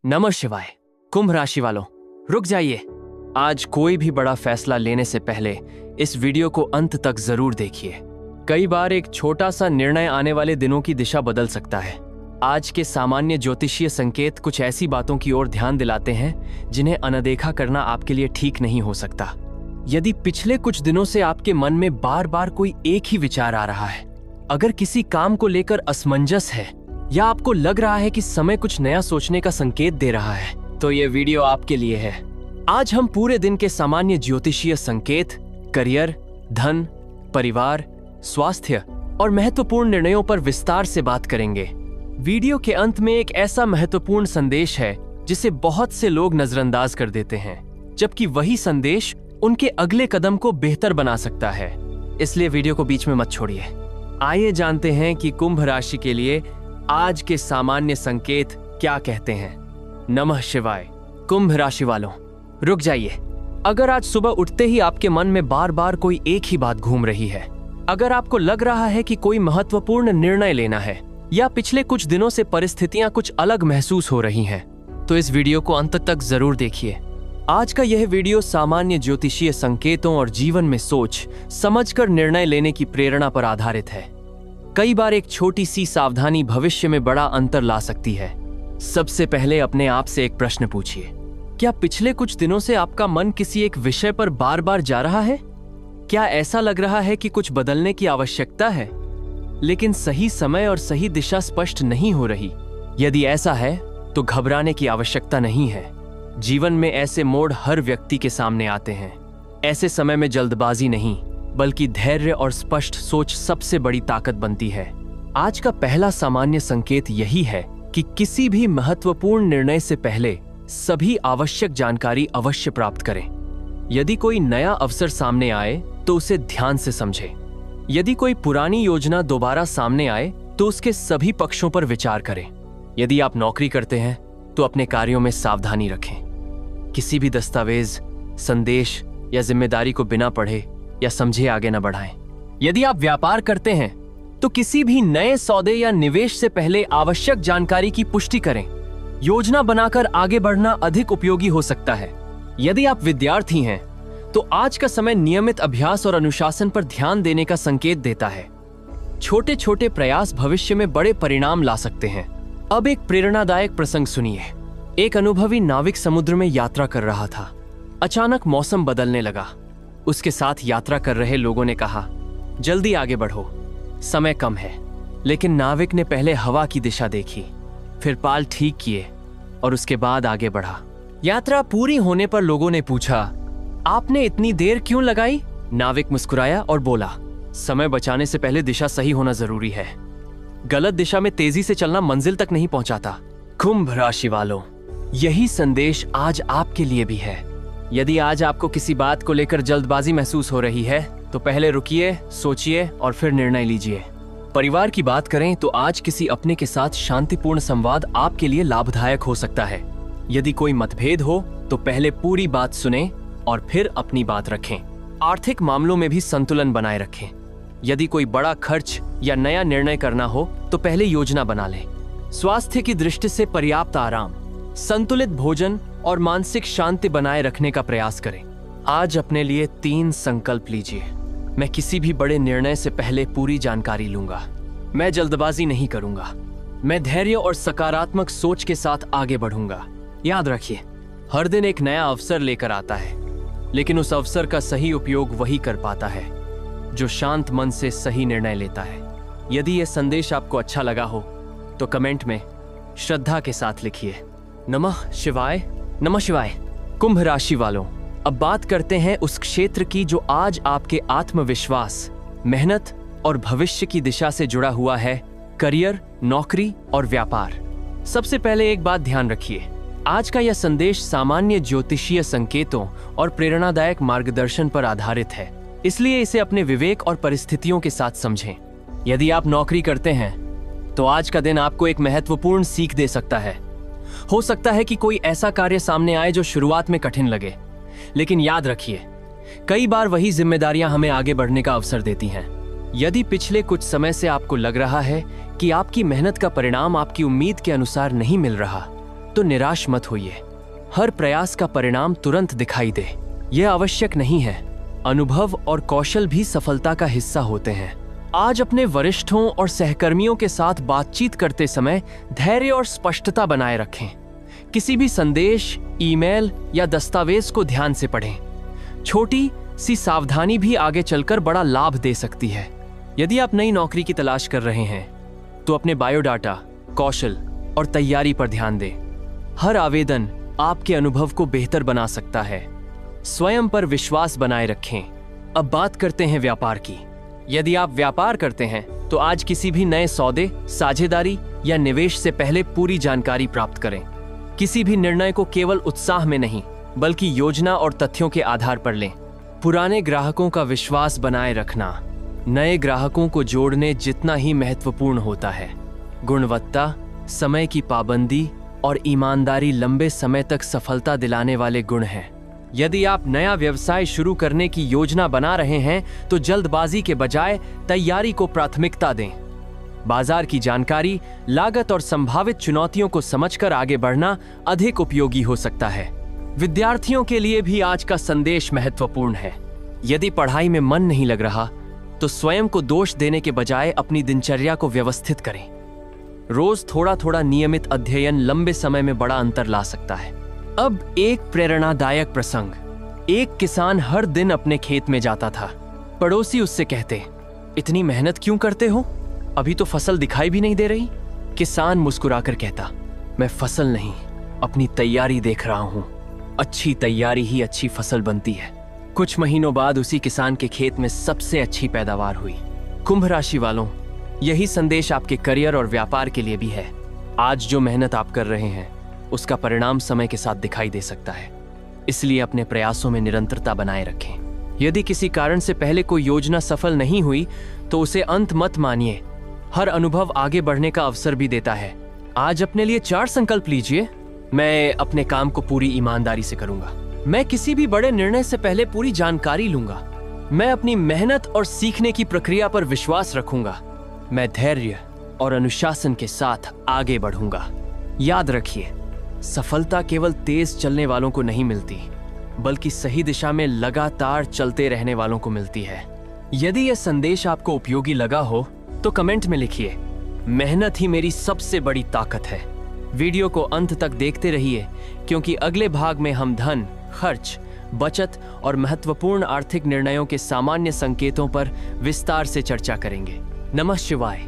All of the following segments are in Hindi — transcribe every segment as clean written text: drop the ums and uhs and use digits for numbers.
नमः शिवाय। कुंभ राशि वालों, रुक जाइए। आज कोई भी बड़ा फैसला लेने से पहले इस वीडियो को अंत तक जरूर देखिए। कई बार एक छोटा सा निर्णय आने वाले दिनों की दिशा बदल सकता है। आज के सामान्य ज्योतिषीय संकेत कुछ ऐसी बातों की ओर ध्यान दिलाते हैं जिन्हें अनदेखा करना आपके लिए ठीक नहीं हो सकता। यदि पिछले कुछ दिनों से आपके मन में बार बार कोई एक ही विचार आ रहा है, अगर किसी काम को लेकर असमंजस है या आपको लग रहा है कि समय कुछ नया सोचने का संकेत दे रहा है, तो ये वीडियो आपके लिए है। आज हम पूरे दिन के सामान्य ज्योतिषीय संकेत, करियर, धन, परिवार, स्वास्थ्य और महत्वपूर्ण निर्णयों पर विस्तार से बात करेंगे। वीडियो के अंत में एक ऐसा महत्वपूर्ण संदेश है जिसे बहुत से लोग नजरअंदाज कर देते हैं, जबकि वही संदेश उनके अगले कदम को बेहतर बना सकता है। इसलिए वीडियो को बीच में मत छोड़िए। आइए जानते हैं कि कुंभ राशि के लिए आज के सामान्य संकेत क्या कहते हैं। नमः शिवाय। कुंभ राशि वालों, रुक जाइए। अगर आज सुबह उठते ही आपके मन में बार बार कोई एक ही बात घूम रही है, अगर आपको लग रहा है कि कोई महत्वपूर्ण निर्णय लेना है या पिछले कुछ दिनों से परिस्थितियां कुछ अलग महसूस हो रही हैं, तो इस वीडियो को अंत तक जरूर देखिए। आज का यह वीडियो सामान्य ज्योतिषीय संकेतों और जीवन में सोच समझकर निर्णय लेने की प्रेरणा पर आधारित है। कई बार एक छोटी सी सावधानी भविष्य में बड़ा अंतर ला सकती है। सबसे पहले अपने आप से एक प्रश्न पूछिए, क्या पिछले कुछ दिनों से आपका मन किसी एक विषय पर बार बार जा रहा है? क्या ऐसा लग रहा है कि कुछ बदलने की आवश्यकता है, लेकिन सही समय और सही दिशा स्पष्ट नहीं हो रही? यदि ऐसा है तो घबराने की आवश्यकता नहीं है। जीवन में ऐसे मोड़ हर व्यक्ति के सामने आते हैं। ऐसे समय में जल्दबाजी नहीं, बल्कि धैर्य और स्पष्ट सोच सबसे बड़ी ताकत बनती है। आज का पहला सामान्य संकेत यही है कि किसी भी महत्वपूर्ण निर्णय से पहले सभी आवश्यक जानकारी अवश्य प्राप्त करें। यदि कोई नया अवसर सामने आए तो उसे ध्यान से समझें। यदि कोई पुरानी योजना दोबारा सामने आए तो उसके सभी पक्षों पर विचार करें। यदि आप नौकरी करते हैं तो अपने कार्यों में सावधानी रखें। किसी भी दस्तावेज, संदेश या जिम्मेदारी को बिना पढ़े या समझे आगे न बढ़ाएं। यदि आप व्यापार करते हैं तो किसी भी नए सौदे या निवेश से पहले आवश्यक जानकारी की पुष्टि करें। योजना बनाकर आगे बढ़ना अधिक उपयोगी हो सकता है। यदि आप विद्यार्थी हैं तो आज का समय नियमित अभ्यास और अनुशासन पर ध्यान देने का संकेत देता है। छोटे छोटे प्रयास भविष्य में बड़े परिणाम ला सकते हैं। अब एक प्रेरणादायक प्रसंग सुनिए। एक अनुभवी नाविक समुद्र में यात्रा कर रहा था। अचानक मौसम बदलने लगा। उसके साथ यात्रा कर रहे लोगों ने कहा, जल्दी आगे बढ़ो, समय कम है। लेकिन नाविक ने पहले हवा की दिशा देखी, फिर पाल ठीक किए और उसके बाद आगे बढ़ा। यात्रा पूरी होने पर लोगों ने पूछा, आपने इतनी देर क्यों लगाई? नाविक मुस्कुराया और बोला, समय बचाने से पहले दिशा सही होना जरूरी है। गलत दिशा में तेजी से चलना मंजिल तक नहीं पहुंचाता। कुंभ राशि वालों, यही संदेश आज आपके लिए भी है। यदि आज आपको किसी बात को लेकर जल्दबाजी महसूस हो रही है तो पहले रुकिए, सोचिए और फिर निर्णय लीजिए। परिवार की बात करें तो आज किसी अपने के साथ शांतिपूर्ण संवाद आपके लिए लाभदायक हो सकता है। यदि कोई मतभेद हो तो पहले पूरी बात सुनें और फिर अपनी बात रखें। आर्थिक मामलों में भी संतुलन बनाए रखें। यदि कोई बड़ा खर्च या नया निर्णय करना हो तो पहले योजना बना लें। स्वास्थ्य की दृष्टि से पर्याप्त आराम, संतुलित भोजन और मानसिक शांति बनाए रखने का प्रयास करें। आज अपने लिए 3 संकल्प लीजिए। मैं किसी भी बड़े निर्णय से पहले पूरी जानकारी लूंगा। मैं जल्दबाजी नहीं करूंगा। मैं धैर्य और सकारात्मक सोच के साथ आगे बढ़ूंगा। याद रखिए, हर दिन एक नया अवसर लेकर आता है, लेकिन उस अवसर का सही उपयोग वही कर पाता है जो शांत मन से सही निर्णय लेता है। यदि यह संदेश आपको अच्छा लगा हो तो कमेंट में श्रद्धा के साथ लिखिए, नमः शिवाय। नमः शिवाय। कुंभ राशि वालों, अब बात करते हैं उस क्षेत्र की जो आज आपके आत्मविश्वास, मेहनत और भविष्य की दिशा से जुड़ा हुआ है, करियर, नौकरी और व्यापार। सबसे पहले एक बात ध्यान रखिए, आज का यह संदेश सामान्य ज्योतिषीय संकेतों और प्रेरणादायक मार्गदर्शन पर आधारित है, इसलिए इसे अपने विवेक और परिस्थितियों के साथ समझें। यदि आप नौकरी करते हैं तो आज का दिन आपको एक महत्वपूर्ण सीख दे सकता है। हो सकता है कि कोई ऐसा कार्य सामने आए जो शुरुआत में कठिन लगे, लेकिन याद रखिए, कई बार वही जिम्मेदारियां हमें आगे बढ़ने का अवसर देती हैं। यदि पिछले कुछ समय से आपको लग रहा है कि आपकी मेहनत का परिणाम आपकी उम्मीद के अनुसार नहीं मिल रहा, तो निराश मत होइए। हर प्रयास का परिणाम तुरंत दिखाई दे, यह आवश्यक नहीं है। अनुभव और कौशल भी सफलता का हिस्सा होते हैं। आज अपने वरिष्ठों और सहकर्मियों के साथ बातचीत करते समय धैर्य और स्पष्टता बनाए रखें। किसी भी संदेश, ईमेल या दस्तावेज को ध्यान से पढ़ें। छोटी सी सावधानी भी आगे चलकर बड़ा लाभ दे सकती है। यदि आप नई नौकरी की तलाश कर रहे हैं तो अपने बायोडाटा, कौशल और तैयारी पर ध्यान दें। हर आवेदन आपके अनुभव को बेहतर बना सकता है। स्वयं पर विश्वास बनाए रखें। अब बात करते हैं व्यापार की। यदि आप व्यापार करते हैं तो आज किसी भी नए सौदे, साझेदारी या निवेश से पहले पूरी जानकारी प्राप्त करें। किसी भी निर्णय को केवल उत्साह में नहीं बल्कि योजना और तथ्यों के आधार पर लें। पुराने ग्राहकों का विश्वास बनाए रखना नए ग्राहकों को जोड़ने जितना ही महत्वपूर्ण होता है। गुणवत्ता, समय की पाबंदी और ईमानदारी लंबे समय तक सफलता दिलाने वाले गुण हैं। यदि आप नया व्यवसाय शुरू करने की योजना बना रहे हैं तो जल्दबाजी के बजाय तैयारी को प्राथमिकता दें। बाजार की जानकारी, लागत और संभावित चुनौतियों को समझकर आगे बढ़ना अधिक उपयोगी हो सकता है। विद्यार्थियों के लिए भी आज का संदेश महत्वपूर्ण है। यदि पढ़ाई में मन नहीं लग रहा तो स्वयं को दोष देने के बजाय अपनी दिनचर्या को व्यवस्थित करें। रोज थोड़ा थोड़ा नियमित अध्ययन लंबे समय में बड़ा अंतर ला सकता है। अब एक प्रेरणादायक प्रसंग। एक किसान हर दिन अपने खेत में जाता था। पड़ोसी उससे कहते, इतनी मेहनत क्यों करते हो? अभी तो फसल दिखाई भी नहीं दे रही। किसान मुस्कुराकर कहता, मैं फसल नहीं, अपनी तैयारी देख रहा हूं। अच्छी तैयारी ही अच्छी फसल बनती है। कुछ महीनों बाद उसी किसान के खेत में सबसे अच्छी पैदावार हुई। कुंभ राशि वालों, यही संदेश आपके करियर और व्यापार के लिए भी है। आज जो मेहनत आप कर रहे हैं उसका परिणाम समय के साथ दिखाई दे सकता है। इसलिए अपने प्रयासों में निरंतरता बनाए रखें। यदि किसी कारण से पहले कोई योजना सफल नहीं हुई तो उसे अंत मत मानिए। हर अनुभव आगे बढ़ने का अवसर भी देता है। आज अपने लिए 4 संकल्प लीजिए। मैं अपने काम को पूरी ईमानदारी से करूंगा। मैं किसी भी बड़े निर्णय से पहले पूरी जानकारी लूंगा। मैं अपनी मेहनत और सीखने की प्रक्रिया पर विश्वास रखूंगा। मैं धैर्य और अनुशासन के साथ आगे बढ़ूंगा। याद रखिए, सफलता केवल तेज चलने वालों को नहीं मिलती, बल्कि सही दिशा में लगातार चलते रहने वालों को मिलती है। यदि यह संदेश आपको उपयोगी लगा हो तो कमेंट में लिखिए, मेहनत ही मेरी सबसे बड़ी ताकत है। वीडियो को अंत तक देखते रहिए क्योंकि अगले भाग में हम धन, खर्च, बचत और महत्वपूर्ण आर्थिक निर्णयों के सामान्य संकेतों पर विस्तार से चर्चा करेंगे। नमः शिवाय।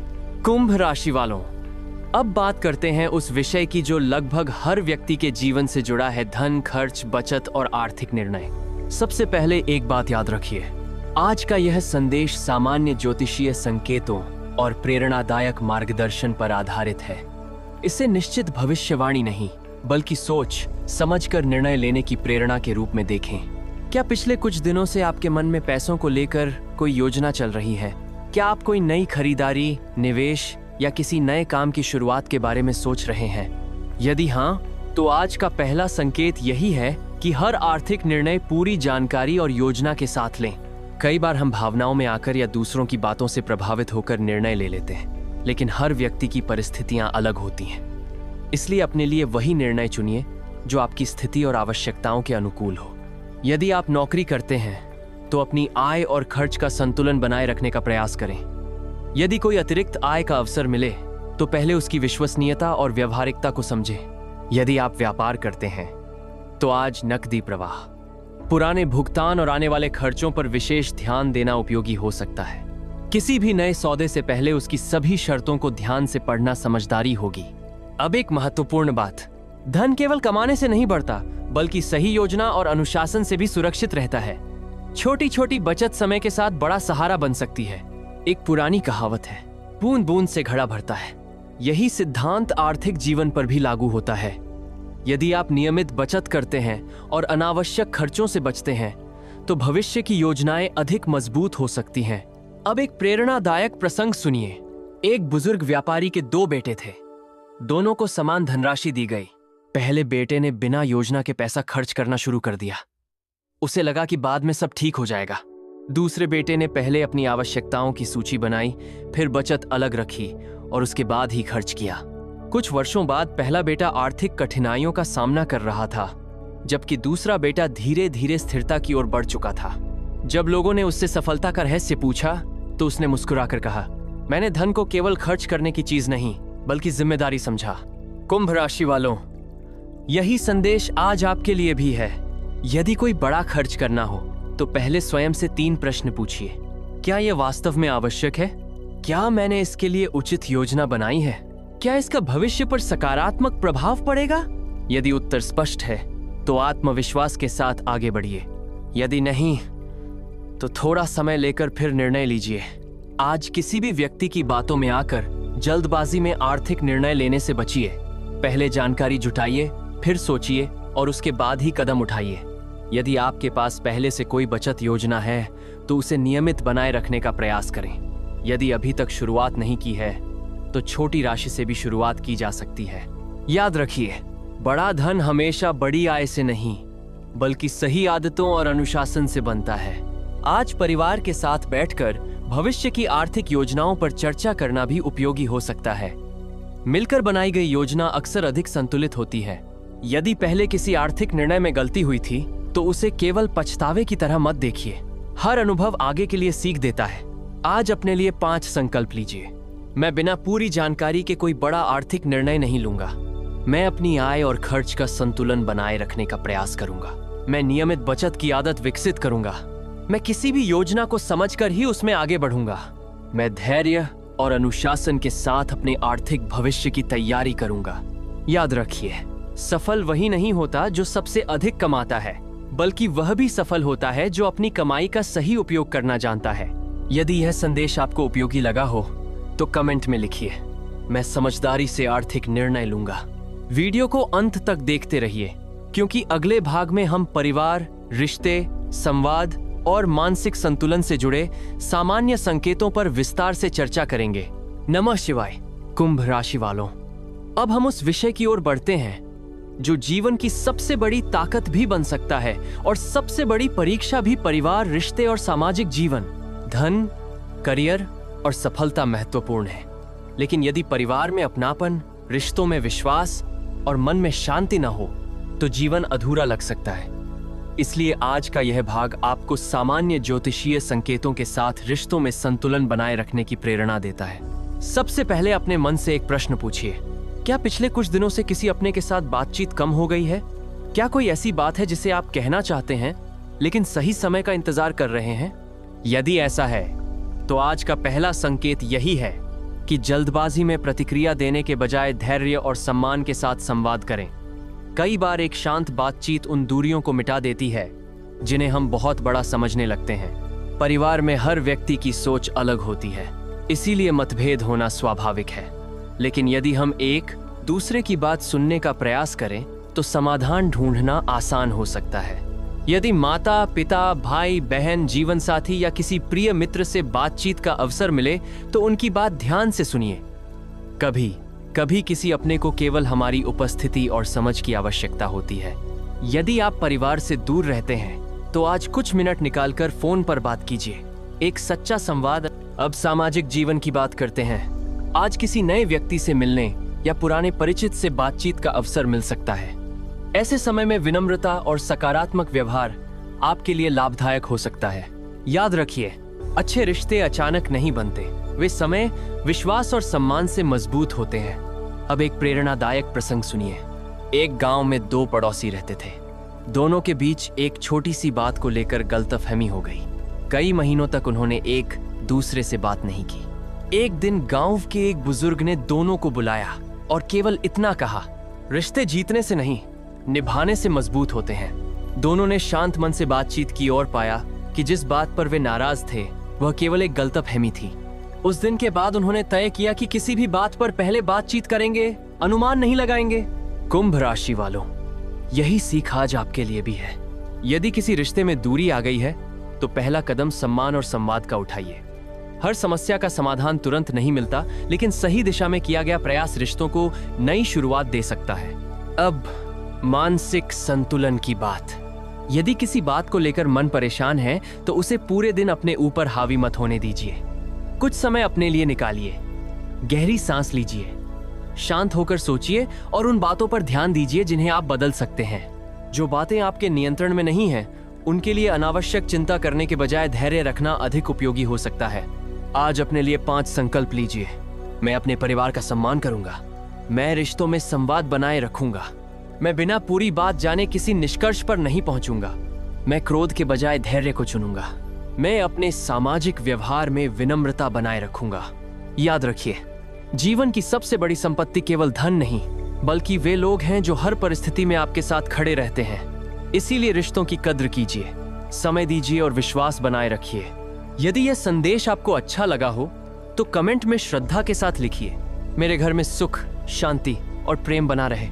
कुंभ राशि वालों, अब बात करते हैं उस विषय की जो लगभग हर व्यक्ति के जीवन से जुड़ा है, धन, खर्च, बचत और आर्थिक निर्णय। सबसे पहले एक बात याद रखिए, आज का यह संदेश सामान्य ज्योतिषीय संकेतों और प्रेरणादायक मार्गदर्शन पर आधारित है। इसे निश्चित भविष्यवाणी नहीं बल्कि सोच समझकर निर्णय लेने की प्रेरणा के रूप में देखें। क्या पिछले कुछ दिनों से आपके मन में पैसों को लेकर कोई योजना चल रही है? क्या आप कोई नई खरीदारी, निवेश या किसी नए काम की शुरुआत के बारे में सोच रहे हैं? यदि हाँ, तो आज का पहला संकेत यही है कि हर आर्थिक निर्णय पूरी जानकारी और योजना के साथ लें। कई बार हम भावनाओं में आकर या दूसरों की बातों से प्रभावित होकर निर्णय ले लेते हैं, लेकिन हर व्यक्ति की परिस्थितियां अलग होती हैं। इसलिए अपने लिए वही निर्णय चुनिए जो आपकी स्थिति और आवश्यकताओं के अनुकूल हो। यदि आप नौकरी करते हैं तो अपनी आय और खर्च का संतुलन बनाए रखने का प्रयास करें। यदि कोई अतिरिक्त आय का अवसर मिले तो पहले उसकी विश्वसनीयता और व्यवहारिकता को समझें। यदि आप व्यापार करते हैं तो आज नकदी प्रवाह, पुराने भुगतान और आने वाले खर्चों पर विशेष ध्यान देना उपयोगी हो सकता है। किसी भी नए सौदे से पहले उसकी सभी शर्तों को ध्यान से पढ़ना समझदारी होगी। अब एक महत्वपूर्ण बात, धन केवल कमाने से नहीं बढ़ता बल्कि सही योजना और अनुशासन से भी सुरक्षित रहता है। छोटी छोटी बचत समय के साथ बड़ा सहारा बन सकती है। एक पुरानी कहावत है, बूंद बूंद से घड़ा भरता है। यही सिद्धांत आर्थिक जीवन पर भी लागू होता है। यदि आप नियमित बचत करते हैं और अनावश्यक खर्चों से बचते हैं तो भविष्य की योजनाएं अधिक मजबूत हो सकती हैं। अब एक प्रेरणादायक प्रसंग सुनिए। एक बुजुर्ग व्यापारी के 2 बेटे थे। दोनों को समान धनराशि दी गई। पहले बेटे ने बिना योजना के पैसा खर्च करना शुरू कर दिया। उसे लगा कि बाद में सब ठीक हो जाएगा। दूसरे बेटे ने पहले अपनी आवश्यकताओं की सूची बनाई, फिर बचत अलग रखी और उसके बाद ही खर्च किया। कुछ वर्षों बाद पहला बेटा आर्थिक कठिनाइयों का सामना कर रहा था, जबकि दूसरा बेटा धीरे धीरे स्थिरता की ओर बढ़ चुका था। जब लोगों ने उससे सफलता का रहस्य पूछा तो उसने मुस्कुराकर कहा, मैंने धन को केवल खर्च करने की चीज नहीं बल्कि जिम्मेदारी समझा। कुंभ राशि वालों, यही संदेश आज आपके लिए भी है। यदि कोई बड़ा खर्च करना हो तो पहले स्वयं से 3 प्रश्न पूछिए। क्या यह वास्तव में आवश्यक है? क्या मैंने इसके लिए उचित योजना बनाई है? क्या इसका भविष्य पर सकारात्मक प्रभाव पड़ेगा? यदि उत्तर स्पष्ट है तो आत्मविश्वास के साथ आगे बढ़िए। यदि नहीं तो थोड़ा समय लेकर फिर निर्णय लीजिए। आज किसी भी व्यक्ति की बातों में आकर जल्दबाजी में आर्थिक निर्णय लेने से बचिए। पहले जानकारी जुटाइए, फिर सोचिए और उसके बाद ही कदम उठाइए। यदि आपके पास पहले से कोई बचत योजना है तो उसे नियमित बनाए रखने का प्रयास करें। यदि अभी तक शुरुआत नहीं की है तो छोटी राशि से भी शुरुआत की जा सकती है। याद रखिए, बड़ा धन हमेशा बड़ी आय से नहीं बल्कि सही आदतों और अनुशासन से बनता है। आज परिवार के साथ बैठकर भविष्य की आर्थिक योजनाओं पर चर्चा करना भी उपयोगी हो सकता है। मिलकर बनाई गई योजना अक्सर अधिक संतुलित होती है। यदि पहले किसी आर्थिक निर्णय में गलती हुई थी तो उसे केवल पछतावे की तरह मत देखिए। हर अनुभव आगे के लिए सीख देता है। आज अपने लिए 5 संकल्प लीजिए। मैं बिना पूरी जानकारी के कोई बड़ा आर्थिक निर्णय नहीं लूंगा। मैं अपनी आय और खर्च का संतुलन बनाए रखने का प्रयास करूंगा। मैं नियमित बचत की आदत विकसित करूंगा। मैं किसी भी योजना को समझकर ही उसमें आगे बढ़ूंगा। मैं धैर्य और अनुशासन के साथ अपने आर्थिक भविष्य की तैयारी करूंगा। याद रखिए, सफल वही नहीं होता जो सबसे अधिक कमाता है, बल्कि वह भी सफल होता है जो अपनी कमाई का सही उपयोग करना जानता है। यदि यह संदेश आपको उपयोगी लगा हो तो कमेंट में लिखिए, मैं समझदारी से आर्थिक निर्णय लूंगा। वीडियो को अंत तक देखते रहिए, क्योंकि अगले भाग में हम परिवार, रिश्ते, संवाद और मानसिक संतुलन से जुड़े सामान्य संकेतों पर विस्तार से चर्चा करेंगे। नमः शिवाय। कुंभ राशि वालों, अब हम उस विषय की ओर बढ़ते हैं जो जीवन की सबसे बड़ी ताकत भी बन सकता है और सबसे बड़ी परीक्षा भी। परिवार, रिश्ते और सामाजिक जीवन। धन, करियर और सफलता महत्वपूर्ण है, लेकिन यदि परिवार में अपनापन, रिश्तों में विश्वास और मन में शांति न हो तो जीवन अधूरा लग सकता है। इसलिए आज का यह भाग आपको सामान्य ज्योतिषीय संकेतों के साथ रिश्तों में संतुलन बनाए रखने की प्रेरणा देता है। सबसे पहले अपने मन से एक प्रश्न पूछिए, क्या पिछले कुछ दिनों से किसी अपने के साथ बातचीत कम हो गई है? क्या कोई ऐसी बात है जिसे आप कहना चाहते हैं लेकिन सही समय का इंतजार कर रहे हैं? यदि ऐसा है तो आज का पहला संकेत यही है कि जल्दबाजी में प्रतिक्रिया देने के बजाय धैर्य और सम्मान के साथ संवाद करें। कई बार एक शांत बातचीत उन दूरियों को मिटा देती है जिन्हें हम बहुत बड़ा समझने लगते हैं। परिवार में हर व्यक्ति की सोच अलग होती है, इसीलिए मतभेद होना स्वाभाविक है। लेकिन यदि हम एक दूसरे की बात सुनने का प्रयास करें तो समाधान ढूंढना आसान हो सकता है। यदि माता, पिता, भाई, बहन, जीवन साथी या किसी प्रिय मित्र से बातचीत का अवसर मिले तो उनकी बात ध्यान से सुनिए। कभी कभी किसी अपने को केवल हमारी उपस्थिति और समझ की आवश्यकता होती है। यदि आप परिवार से दूर रहते हैं तो आज कुछ मिनट निकालकर फोन पर बात कीजिए। एक सच्चा संवाद। अब सामाजिक जीवन की बात करते हैं। आज किसी नए व्यक्ति से मिलने या पुराने परिचित से बातचीत का अवसर मिल सकता है। ऐसे समय में विनम्रता और सकारात्मक व्यवहार आपके लिए लाभदायक हो सकता है। याद रखिए, अच्छे रिश्ते अचानक नहीं बनते, वे समय, विश्वास और सम्मान से मजबूत होते हैं। अब एक प्रेरणादायक प्रसंग सुनिए। एक गांव में 2 पड़ोसी रहते थे। दोनों के बीच एक छोटी सी बात को लेकर गलतफहमी हो गई। कई महीनों तक उन्होंने एक दूसरे से बात नहीं की। एक दिन गांव के एक बुजुर्ग ने दोनों को बुलाया और केवल इतना कहा, रिश्ते जीतने से नहीं, निभाने से मजबूत होते हैं। दोनों ने शांत मन से बातचीत की और पाया कि जिस बात पर वे नाराज थे वह केवल एक गलतफहमी थी। उस दिन के बाद उन्होंने तय किया कि किसी भी बात पर पहले बातचीत करेंगे, अनुमान नहीं लगाएंगे। कुंभ राशि वालों, यही सीख आज आपके लिए भी है। यदि किसी रिश्ते में दूरी आ गई है तो पहला कदम सम्मान और संवाद का उठाइए। हर समस्या का समाधान तुरंत नहीं मिलता, लेकिन सही दिशा में किया गया प्रयास रिश्तों को नई शुरुआत दे सकता है। अब मानसिक संतुलन की बात। यदि किसी बात को लेकर मन परेशान है तो उसे पूरे दिन अपने ऊपर हावी मत होने दीजिए। कुछ समय अपने लिए निकालिए, गहरी सांस लीजिए, शांत होकर सोचिए और उन बातों पर ध्यान दीजिए जिन्हें आप बदल सकते हैं। जो बातें आपके नियंत्रण में नहीं हैं, उनके लिए अनावश्यक चिंता करने के बजाय धैर्य रखना अधिक उपयोगी हो सकता है। आज अपने लिए 5 संकल्प लीजिए। मैं अपने परिवार का सम्मान करूंगा। मैं रिश्तों में संवाद बनाए रखूंगा। मैं बिना पूरी बात जाने किसी निष्कर्ष पर नहीं पहुंचूंगा। मैं क्रोध के बजाय धैर्य को चुनूंगा। मैं अपने सामाजिक व्यवहार में विनम्रता बनाए रखूंगा। याद रखिए, जीवन की सबसे बड़ी संपत्ति केवल धन नहीं, बल्कि वे लोग हैं जो हर परिस्थिति में आपके साथ खड़े रहते हैं। इसीलिए रिश्तों की कद्र कीजिए, समय दीजिए और विश्वास बनाए रखिए। यदि यह संदेश आपको अच्छा लगा हो तो कमेंट में श्रद्धा के साथ लिखिए, मेरे घर में सुख, शांति और प्रेम बना रहे।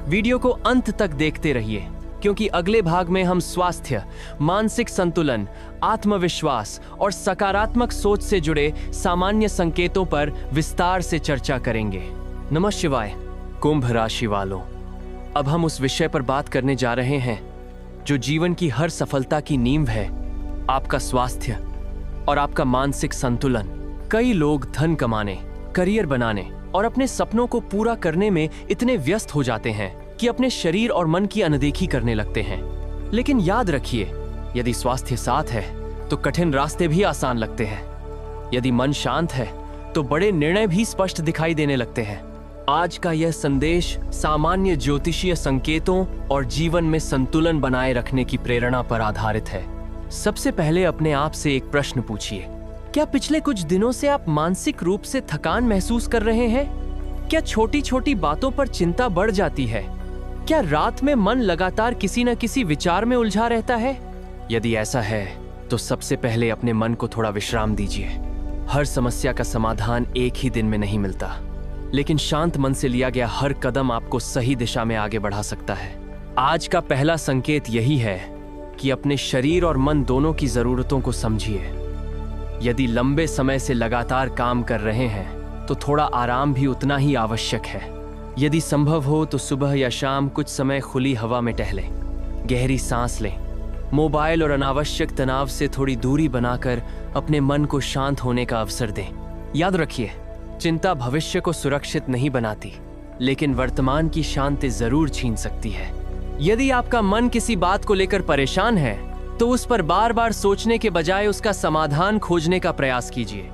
वीडियो को अंत तक देखते रहिए, क्योंकि अगले भाग में हम स्वास्थ्य, मानसिक संतुलन, आत्मविश्वास और सकारात्मक सोच से जुड़े सामान्य संकेतों पर विस्तार से चर्चा करेंगे। नमः शिवाय। कुंभ राशि वालों, अब हम उस विषय पर बात करने जा रहे हैं जो जीवन की हर सफलता की नींव है, आपका स्वास्थ्य और आपका मानसिक संतुलन। कई लोग धन कमाने, करियर बनाने और अपने सपनों को पूरा करने में इतने व्यस्त हो जाते हैं कि अपने शरीर और मन की अनदेखी करने लगते हैं। लेकिन याद रखिए, यदि स्वास्थ्य साथ है तो कठिन रास्ते भी आसान लगते हैं। यदि मन शांत है तो बड़े निर्णय भी स्पष्ट दिखाई देने लगते हैं। आज का यह संदेश सामान्य ज्योतिषीय संकेतों और जीवन में संतुलन बनाए रखने की प्रेरणा पर आधारित है। सबसे पहले अपने आप से एक प्रश्न पूछिए, क्या पिछले कुछ दिनों से आप मानसिक रूप से थकान महसूस कर रहे हैं? क्या छोटी छोटी बातों पर चिंता बढ़ जाती है? क्या रात में मन लगातार किसी न किसी विचार में उलझा रहता है? यदि ऐसा है तो सबसे पहले अपने मन को थोड़ा विश्राम दीजिए। हर समस्या का समाधान एक ही दिन में नहीं मिलता, लेकिन शांत मन से लिया गया हर कदम आपको सही दिशा में आगे बढ़ा सकता है। आज का पहला संकेत यही है कि अपने शरीर और मन दोनों की जरूरतों को समझिए। यदि लंबे समय से लगातार काम कर रहे हैं तो थोड़ा आराम भी उतना ही आवश्यक है। यदि संभव हो तो सुबह या शाम कुछ समय खुली हवा में टहलें, गहरी सांस लें, मोबाइल और अनावश्यक तनाव से थोड़ी दूरी बनाकर अपने मन को शांत होने का अवसर दें। याद रखिए, चिंता भविष्य को सुरक्षित नहीं बनाती, लेकिन वर्तमान की शांति जरूर छीन सकती है। यदि आपका मन किसी बात को लेकर परेशान है तो उस पर बार बार सोचने के बजाय उसका समाधान खोजने का प्रयास कीजिए।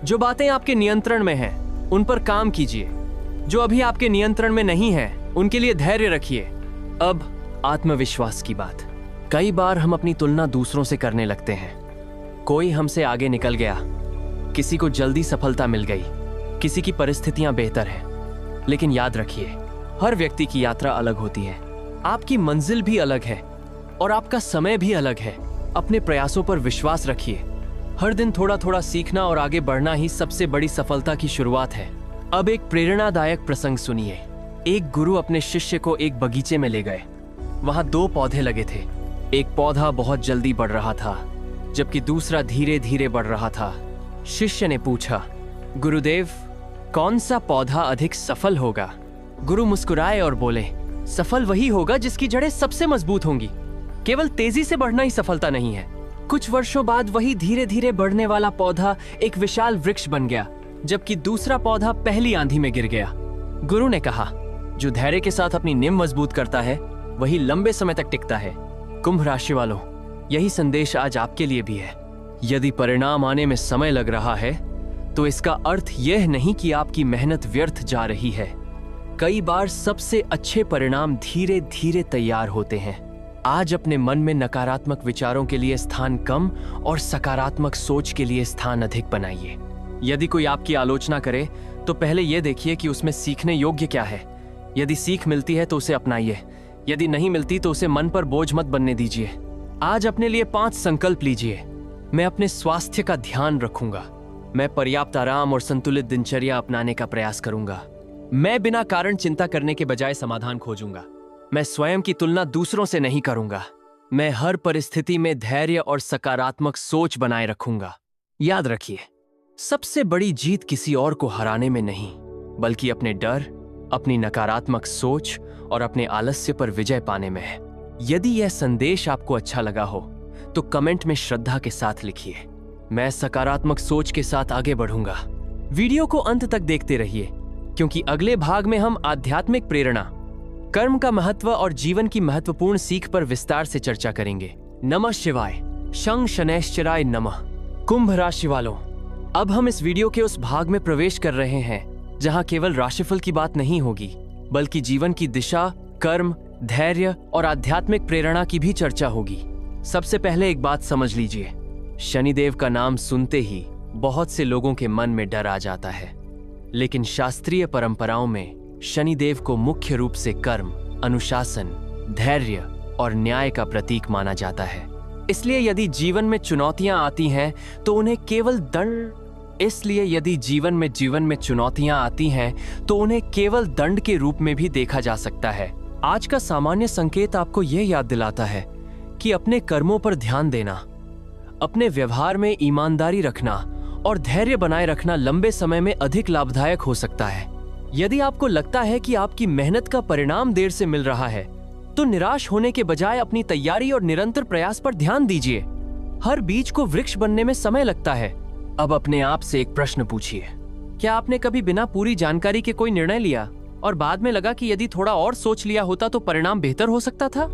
जो बातें आपके नियंत्रण में हैं, उन पर काम कीजिए। जो अभी आपके नियंत्रण में नहीं है, उनके लिए धैर्य रखिए। अब आत्मविश्वास की बात। कई बार हम अपनी तुलना दूसरों से करने लगते हैं। कोई हमसे आगे निकल गया, किसी को जल्दी सफलता मिल गई, किसी की परिस्थितियां बेहतर हैं। लेकिन याद रखिए, हर व्यक्ति की यात्रा अलग होती है। आपकी मंजिल भी अलग है और आपका समय भी अलग है। अपने प्रयासों पर विश्वास रखिए। हर दिन थोड़ा थोड़ा सीखना और आगे बढ़ना ही सबसे बड़ी सफलता की शुरुआत है। अब एक प्रेरणादायक प्रसंग सुनिए। एक गुरु अपने शिष्य को एक बगीचे में ले गए। वहां 2 पौधे लगे थे। एक पौधा बहुत जल्दी बढ़ रहा था, जबकि दूसरा धीरे धीरे बढ़ रहा था। शिष्य ने पूछा, गुरुदेव, कौन सा पौधा अधिक सफल होगा? गुरु मुस्कुराए और बोले, सफल वही होगा जिसकी जड़ें सबसे मजबूत होंगी। केवल तेजी से बढ़ना ही सफलता नहीं है। कुछ वर्षों बाद वही धीरे धीरे बढ़ने वाला पौधा एक विशाल वृक्ष बन गया, जबकि दूसरा पौधा पहली आंधी में गिर गया। गुरु ने कहा, जो धैर्य के साथ अपनी नींव मजबूत करता है वही लंबे समय तक टिकता है। कुंभ राशि वालों, यही संदेश आज आपके लिए भी है। यदि परिणाम आने में समय लग रहा है तो इसका अर्थ यह नहीं कि आपकी मेहनत व्यर्थ जा रही है। कई बार सबसे अच्छे परिणाम धीरे धीरे तैयार होते हैं। आज अपने मन में नकारात्मक विचारों के लिए स्थान कम और सकारात्मक सोच के लिए स्थान अधिक बनाइए। यदि कोई आपकी आलोचना करे तो पहले यह देखिए कि उसमें सीखने योग्य क्या है। यदि सीख मिलती है तो उसे अपनाइए, यदि नहीं मिलती तो उसे मन पर बोझ मत बनने दीजिए। आज अपने लिए 5 संकल्प लीजिए। मैं अपने स्वास्थ्य का ध्यान रखूंगा। मैं पर्याप्त आराम और संतुलित दिनचर्या अपनाने का प्रयास करूंगा। मैं बिना कारण चिंता करने के बजाय समाधान खोजूंगा। मैं स्वयं की तुलना दूसरों से नहीं करूंगा। मैं हर परिस्थिति में धैर्य और सकारात्मक सोच बनाए रखूंगा। याद रखिए, सबसे बड़ी जीत किसी और को हराने में नहीं, बल्कि अपने डर, अपनी नकारात्मक सोच और अपने आलस्य पर विजय पाने में है। यदि यह संदेश आपको अच्छा लगा हो तो कमेंट में श्रद्धा के साथ लिखिए, मैं सकारात्मक सोच के साथ आगे बढ़ूंगा। वीडियो को अंत तक देखते रहिए। क्योंकि अगले भाग में हम आध्यात्मिक प्रेरणा, कर्म का महत्व और जीवन की महत्वपूर्ण सीख पर विस्तार से चर्चा करेंगे। नमः शिवाय, शं शनैश्चराय नमः। कुंभ राशि वालों, अब हम इस वीडियो के उस भाग में प्रवेश कर रहे हैं जहां केवल राशिफल की बात नहीं होगी, बल्कि जीवन की दिशा, कर्म, धैर्य और आध्यात्मिक प्रेरणा की भी चर्चा होगी। सबसे पहले एक बात समझ लीजिए, शनिदेव का नाम सुनते ही बहुत से लोगों के मन में डर आ जाता है, लेकिन शास्त्रीय परंपराओं में शनिदेव को मुख्य रूप से कर्म, अनुशासन, धैर्य और न्याय का प्रतीक माना जाता है। इसलिए यदि जीवन में चुनौतियां आती हैं तो उन्हें केवल दंड के रूप में भी देखा जा सकता है। आज का सामान्य संकेत आपको यह याद दिलाता है कि अपने कर्मों पर ध्यान देना, अपने व्यवहार में ईमानदारी रखना और धैर्य बनाए रखना लंबे समय में अधिक लाभदायक हो सकता है। यदि आपको लगता है कि आपकी मेहनत का परिणाम देर से मिल रहा है, तो निराश होने के बजाय अपनी तैयारी और निरंतर प्रयास पर ध्यान दीजिए। हर बीज को वृक्ष बनने में समय लगता है। अब अपने आप से एक प्रश्न पूछिए, क्या आपने कभी बिना पूरी जानकारी के कोई निर्णय लिया और बाद में लगा कि यदि थोड़ा और सोच लिया होता तो परिणाम बेहतर हो सकता था?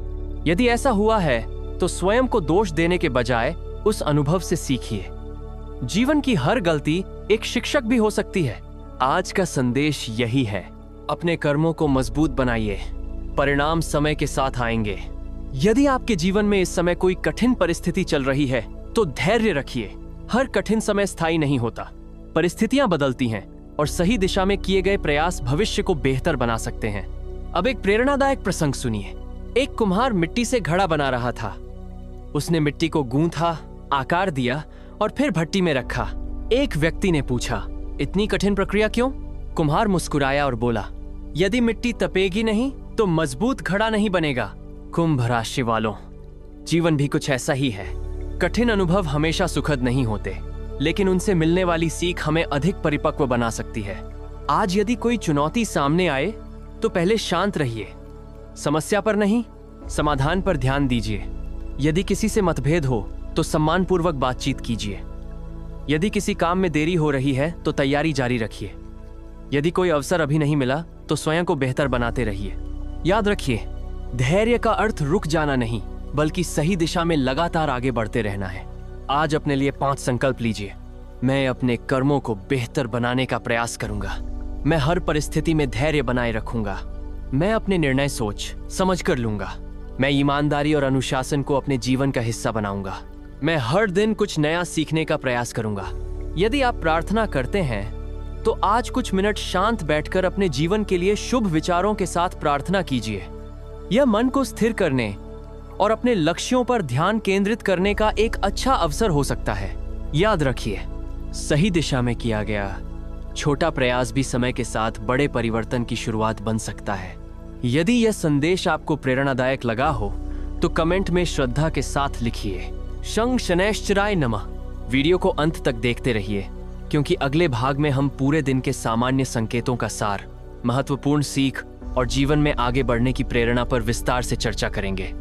यदि ऐसा हुआ है तो स्वयं को दोष देने के बजाय उस अनुभव से सीखिए। जीवन की हर गलती एक शिक्षक भी हो सकती है। आज का संदेश यही है, अपने कर्मों को मजबूत बनाइए, परिणाम समय के साथ आएंगे। यदि आपके जीवन में इस समय कोई कठिन परिस्थिति चल रही है तो धैर्य रखिए। हर कठिन समय स्थायी नहीं होता, परिस्थितियां बदलती हैं और सही दिशा में किए गए प्रयास भविष्य को बेहतर बना सकते हैं। अब एक प्रेरणादायक प्रसंग सुनिए। एक कुम्हार मिट्टी से घड़ा बना रहा था। उसने मिट्टी को गूंथा, आकार दिया और फिर भट्टी में रखा। एक व्यक्ति ने पूछा, इतनी कठिन प्रक्रिया क्यों? कुम्हार मुस्कुराया और बोला, यदि मिट्टी तपेगी नहीं तो मजबूत घड़ा नहीं बनेगा। कुंभ राशि वालों, जीवन भी कुछ ऐसा ही है। कठिन अनुभव हमेशा सुखद नहीं होते, लेकिन उनसे मिलने वाली सीख हमें अधिक परिपक्व बना सकती है। आज यदि कोई चुनौती सामने आए तो पहले शांत रहिए। समस्या पर नहीं, समाधान पर ध्यान दीजिए। यदि किसी से मतभेद हो तो सम्मानपूर्वक बातचीत कीजिए। यदि किसी काम में देरी हो रही है तो तैयारी जारी रखिए। यदि कोई अवसर अभी नहीं मिला तो स्वयं को बेहतर बनाते रहिए। याद रखिए, धैर्य का अर्थ रुक जाना नहीं, बल्कि सही दिशा में लगातार आगे बढ़ते रहना है। आज अपने लिए 5 संकल्प लीजिए। मैं अपने कर्मों को बेहतर बनाने का प्रयास करूंगा। मैं हर परिस्थिति में धैर्य बनाए रखूंगा। मैं अपने निर्णय सोच समझ कर लूंगा। मैं ईमानदारी और अनुशासन को अपने जीवन का हिस्सा बनाऊंगा। मैं हर दिन कुछ नया सीखने का प्रयास करूंगा। यदि आप प्रार्थना करते हैं तो आज कुछ मिनट शांत बैठकर अपने जीवन के लिए शुभ विचारों के साथ प्रार्थना कीजिए। यह मन को स्थिर करने और अपने लक्ष्यों पर ध्यान केंद्रित करने का एक अच्छा अवसर हो सकता है। याद रखिए, सही दिशा में किया गया छोटा प्रयास भी समय के साथ बड़े परिवर्तन की शुरुआत बन सकता है। यदि यह संदेश आपको प्रेरणादायक लगा हो तो कमेंट में श्रद्धा के साथ लिखिए, शं शनैश्चराय नमः। वीडियो को अंत तक देखते रहिए, क्योंकि अगले भाग में हम पूरे दिन के सामान्य संकेतों का सार, महत्वपूर्ण सीख और जीवन में आगे बढ़ने की प्रेरणा पर विस्तार से चर्चा करेंगे।